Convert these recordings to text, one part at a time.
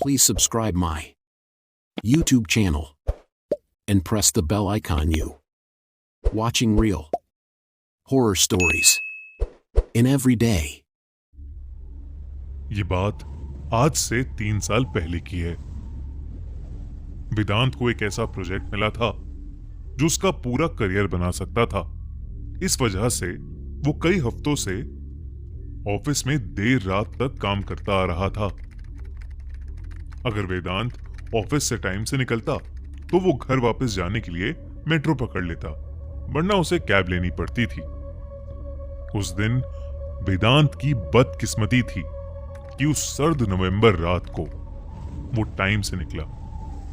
please subscribe my YouTube channel and press the bell icon. You watching real horror stories in every day. ये बात आज से 3 साल पहले की है। वेदांत को एक ऐसा प्रोजेक्ट मिला था जो उसका पूरा करियर बना सकता था। इस वजह से वो कई हफ्तों से ऑफिस में देर रात तक काम करता आ रहा था। अगर वेदांत ऑफिस से टाइम से निकलता तो वो घर वापस जाने के लिए मेट्रो पकड़ लेता, वरना उसे कैब लेनी पड़ती थी। उस दिन वेदांत की बदकिस्मती थी कि उस सर्द नवंबर रात को वो टाइम से निकला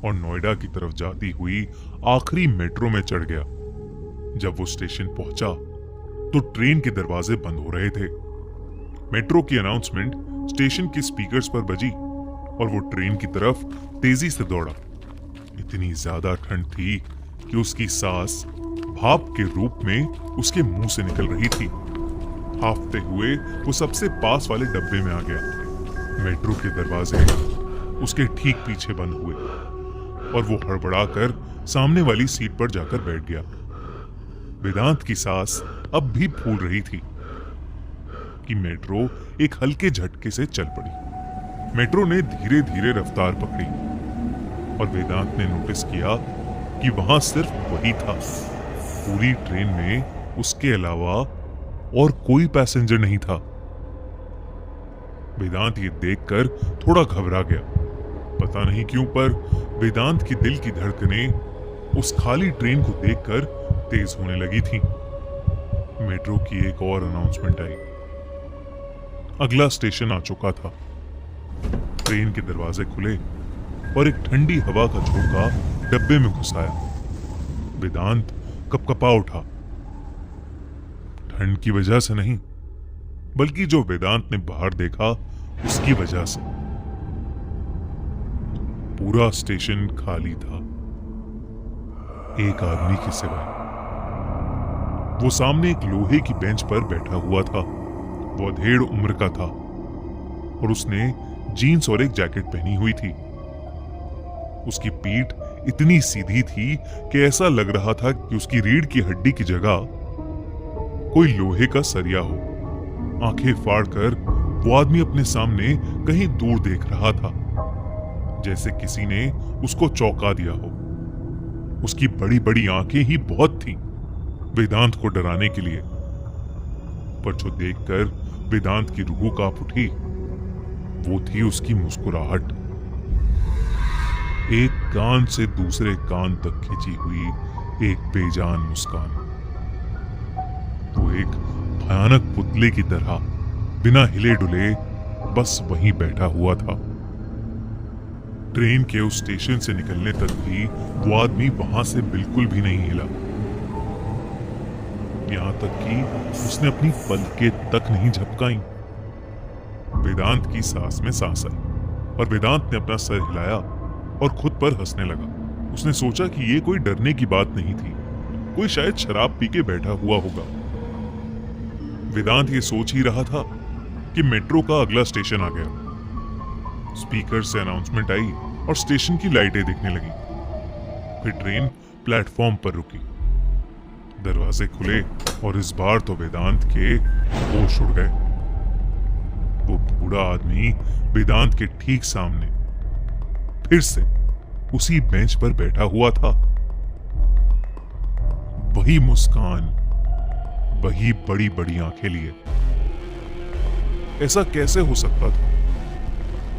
और नोएडा की तरफ जाती हुई आखिरी मेट्रो में चढ़ गया। जब वो स्टेशन पहुंचा तो ट्रेन के दरवाजे बंद हो रहे थे। मेट्रो की अनाउंसमेंट स्टेशन के स्पीकर्स पर बजी और वो ट्रेन की तरफ तेजी से दौड़ा। इतनी ज्यादा ठंड थी कि उसकी सांस भाप के रूप में उसके मुंह से निकल रही थी। हांफते हुए वो सबसे पास वाले डब्बे में आ गया। मेट्रो के दरवाजे उसके ठीक पीछे बंद हुए और वो हड़बड़ाकर सामने वाली सीट पर जाकर बैठ गया। वेदांत की सांस अब भी फूल रही थी कि मेट्रो एक हल्के झटके से चल पड़ी। मेट्रो ने धीरे धीरे रफ्तार पकड़ी और वेदांत ने नोटिस किया कि वहां सिर्फ वही था। पूरी ट्रेन में उसके अलावा और कोई पैसेंजर नहीं था। वेदांत ये देखकर थोड़ा घबरा गया। पता नहीं क्यों पर वेदांत की दिल की धड़कनें उस खाली ट्रेन को देखकर तेज होने लगी थी। मेट्रो की एक और अनाउंसमेंट आई। अगला स्टेशन आ चुका था। ट्रेन के दरवाजे खुले और एक ठंडी हवा का झोंका डब्बे में घुस आया। वेदांत कपकपा उठा। ठंड की वजह से नहीं, बल्कि जो वेदांत ने बाहर देखा उसकी वजह से। पूरा स्टेशन खाली था, एक आदमी के सिवाय। वो सामने एक लोहे की बेंच पर बैठा हुआ था। वो अधेड़ उम्र का था और उसने जीन्स और एक जैकेट पहनी हुई थी। उसकी पीठ इतनी सीधी थी कि ऐसा लग रहा था कि उसकी रीढ़ की हड्डी की जगह कोई लोहे का सरिया हो। आंखें फाड़कर वो आदमी अपने सामने कहीं दूर देख रहा था, जैसे किसी ने उसको चौंका दिया हो। उसकी बड़ी बड़ी आंखें ही बहुत थीं वेदांत को डराने के लिए, पर जो देखकर वेदांत की रूह कांप उठी वो थी उसकी मुस्कुराहट। एक कान से दूसरे कान तक खिंची हुई एक बेजान मुस्कान। वो एक भयानक पुतले की तरह बिना हिले डुले बस वहीं बैठा हुआ था। ट्रेन के उस स्टेशन से निकलने तक भी वो आदमी वहां से बिल्कुल भी नहीं हिला। यहां तक कि उसने अपनी पलकें तक नहीं झपकाई। वेदांत की सांस में सांस आई और वेदांत ने अपना सर हिलाया और खुद पर हंसने लगा। उसने सोचा कि ये कोई डरने की बात नहीं थी, कोई शायद शराब पी के बैठा हुआ होगा। वेदांत ये सोच ही रहा था कि मेट्रो का अगला स्टेशन आ गया। स्पीकर से अनाउंसमेंट आई और स्टेशन की लाइटें दिखने लगी। फिर ट्रेन प्लेटफॉर्म पर रुकी। दरवाजे खुले और इस बार तो वेदांत के होश उड़ गए। वो बूढ़ा आदमी वेदांत के ठीक सामने फिर से उसी बेंच पर बैठा हुआ था। वही मुस्कान, वही बड़ी बड़ी आंखें लिए। ऐसा कैसे हो सकता था?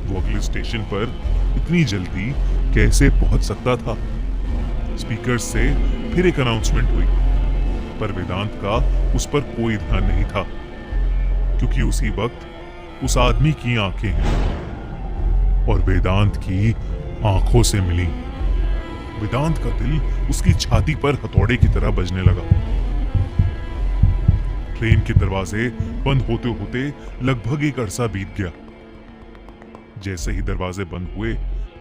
वो अगले स्टेशन पर इतनी जल्दी कैसे पहुंच सकता था? स्पीकर से फिर एक अनाउंसमेंट हुई, पर वेदांत का उस पर कोई ध्यान नहीं था, क्योंकि उसी वक्त उस आदमी की आंखें हैं और वेदांत की आंखों से मिली। वेदांत का दिल उसकी छाती पर हथौड़े की तरह बजने लगा। ट्रेन के दरवाजे बंद होते होते लगभग एक अरसा बीत गया। जैसे ही दरवाजे बंद हुए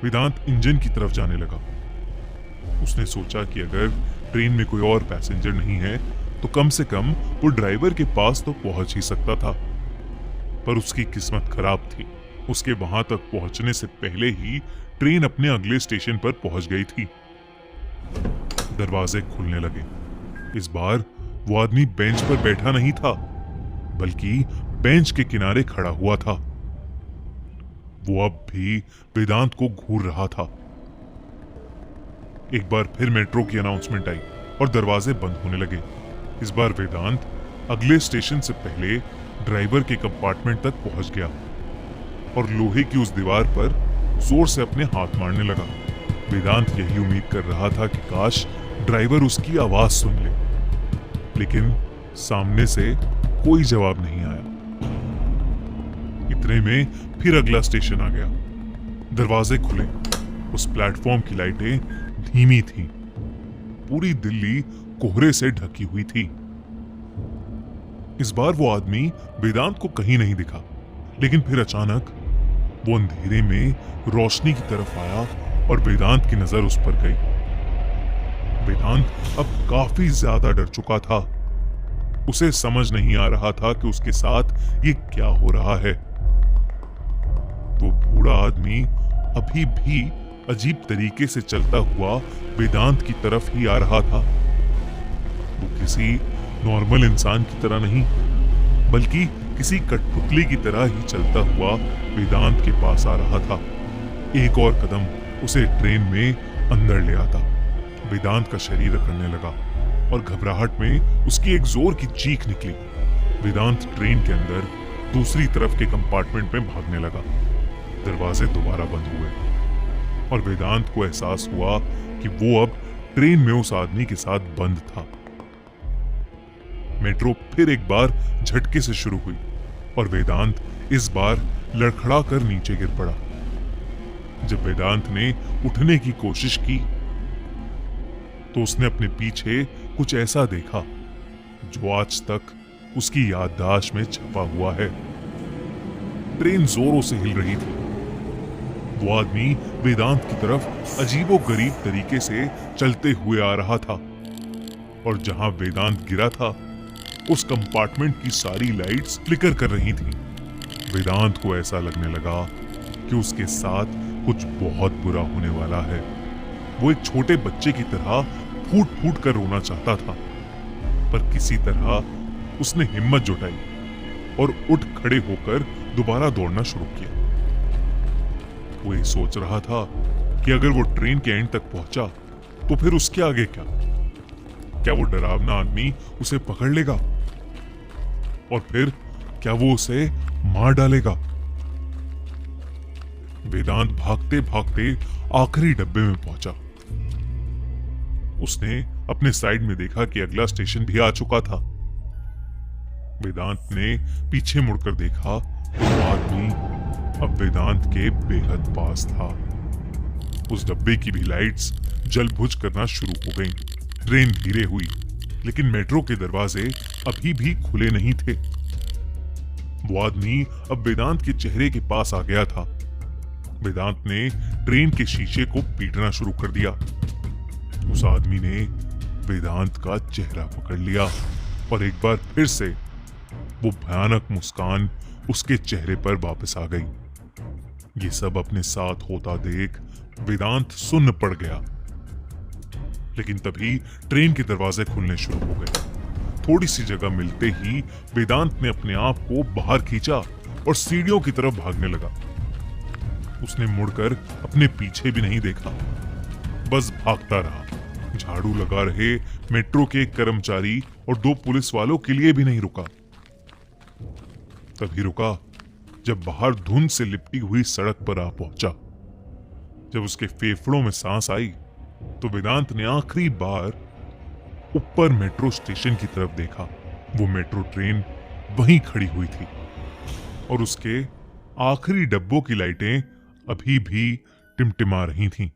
वेदांत इंजन की तरफ जाने लगा। उसने सोचा कि अगर ट्रेन में कोई और पैसेंजर नहीं है तो कम से कम वो ड्राइवर के पास तो पहुंच ही सकता था, पर उसकी किस्मत खराब थी। उसके वहां तक पहुंचने से पहले ही ट्रेन अपने अगले स्टेशन पर पहुंच गई थी। दरवाजे खुलने लगे। इस बार वो आदमी बेंच पर बैठा नहीं था, बल्कि बेंच के किनारे खड़ा हुआ था। वो अब भी वेदांत को घूर रहा था। एक बार फिर मेट्रो की अनाउंसमेंट आई और दरवाजे बंद होने लगे। इस बार वेदांत अगले स्टेशन से पहले ड्राइवर के कंपार्टमेंट तक पहुंच गया और लोहे की उस दीवार पर जोर से अपने हाथ मारने लगा। वेदांत यही उम्मीद कर रहा था कि काश ड्राइवर उसकी आवाज सुन ले, लेकिन सामने से कोई जवाब नहीं आया। इतने में फिर अगला स्टेशन आ गया। दरवाजे खुले। उस प्लेटफॉर्म की लाइटें धीमी थीं। पूरी दिल्ली कोहरे से ढकी हुई थी। इस बार वो आदमी वेदांत को कहीं नहीं दिखा, लेकिन फिर अचानक वो अंधेरे में रोशनी की तरफ आया और वेदांत की नजर उस पर गई। वेदांत अब काफी ज्यादा डर चुका था। उसे समझ नहीं आ रहा था कि उसके साथ ये क्या हो रहा है। वो बूढ़ा आदमी अभी भी अजीब तरीके से चलता हुआ वेदांत की तरफ ही आ रहा था। वो किसी नॉर्मल इंसान की तरह नहीं, बल्कि किसी कठपुतली की तरह ही चलता हुआ वेदांत के पास आ रहा था। एक और कदम उसे ट्रेन में अंदर ले आता। वेदांत का शरीर अकड़ने लगा और घबराहट में उसकी एक जोर की चीख निकली। वेदांत ट्रेन के अंदर दूसरी तरफ के कंपार्टमेंट में भागने लगा। दरवाजे दोबारा बंद हुए और वेदांत को एहसास हुआ कि वो अब ट्रेन में उस आदमी के साथ बंद था। मेट्रो फिर एक बार झटके से शुरू हुई और वेदांत इस बार लड़खड़ा कर नीचे गिर पड़ा। जब वेदांत ने उठने की कोशिश की तो उसने अपने पीछे कुछ ऐसा देखा जो आज तक उसकी याददाश्त में छपा हुआ है। ट्रेन जोरों से हिल रही थी। वो आदमी वेदांत की तरफ अजीबोगरीब तरीके से चलते हुए आ रहा था और जहां वेदांत गिरा था उस कंपार्टमेंट की सारी लाइट्स फ्लिकर कर रही थीं। वेदांत को ऐसा लगने लगा कि उसके साथ कुछ बहुत बुरा होने वाला है। वो एक छोटे बच्चे की तरह फूट फूट कर रोना चाहता था, पर किसी तरह उसने हिम्मत जुटाई और उठ खड़े होकर दोबारा दौड़ना शुरू किया। वो ये सोच रहा था कि अगर वो ट्रेन के एंड तक पहुंचा तो फिर उसके आगे क्या? क्या वो डरावना आदमी उसे पकड़ लेगा और फिर क्या वो उसे मार डालेगा? वेदांत भागते भागते आखिरी डब्बे में पहुंचा। उसने अपने साइड में देखा कि अगला स्टेशन भी आ चुका था। वेदांत ने पीछे मुड़कर देखा तो वो आदमी अब वेदांत के बेहद पास था। उस डब्बे की भी लाइट्स जल बुझ करना शुरू हो गईं। ट्रेन धीरे हुई, लेकिन मेट्रो के दरवाजे अभी भी खुले नहीं थे। वो आदमी अब वेदांत के चेहरे के पास आ गया था। वेदांत ने ट्रेन के शीशे को पीटना शुरू कर दिया। उस आदमी ने वेदांत का चेहरा पकड़ लिया और एक बार फिर से वो भयानक मुस्कान उसके चेहरे पर वापस आ गई। ये सब अपने साथ होता देख वेदांत सुन्न पड़ गया। लेकिन तभी ट्रेन के दरवाजे खुलने शुरू हो गए। थोड़ी सी जगह मिलते ही वेदांत ने अपने आप को बाहर खींचा और सीढ़ियों की तरफ भागने लगा। उसने मुड़कर अपने पीछे भी नहीं देखा, बस भागता रहा। झाड़ू लगा रहे मेट्रो के एक कर्मचारी और 2 पुलिस वालों के लिए भी नहीं रुका। तभी रुका जब बाहर धुंध से लिपटी हुई सड़क पर आ पहुंचा। जब उसके फेफड़ों में सांस आई तो वेदांत ने आखिरी बार ऊपर मेट्रो स्टेशन की तरफ देखा। वो मेट्रो ट्रेन वहीं खड़ी हुई थी और उसके आखिरी डब्बों की लाइटें अभी भी टिमटिमा रही थीं।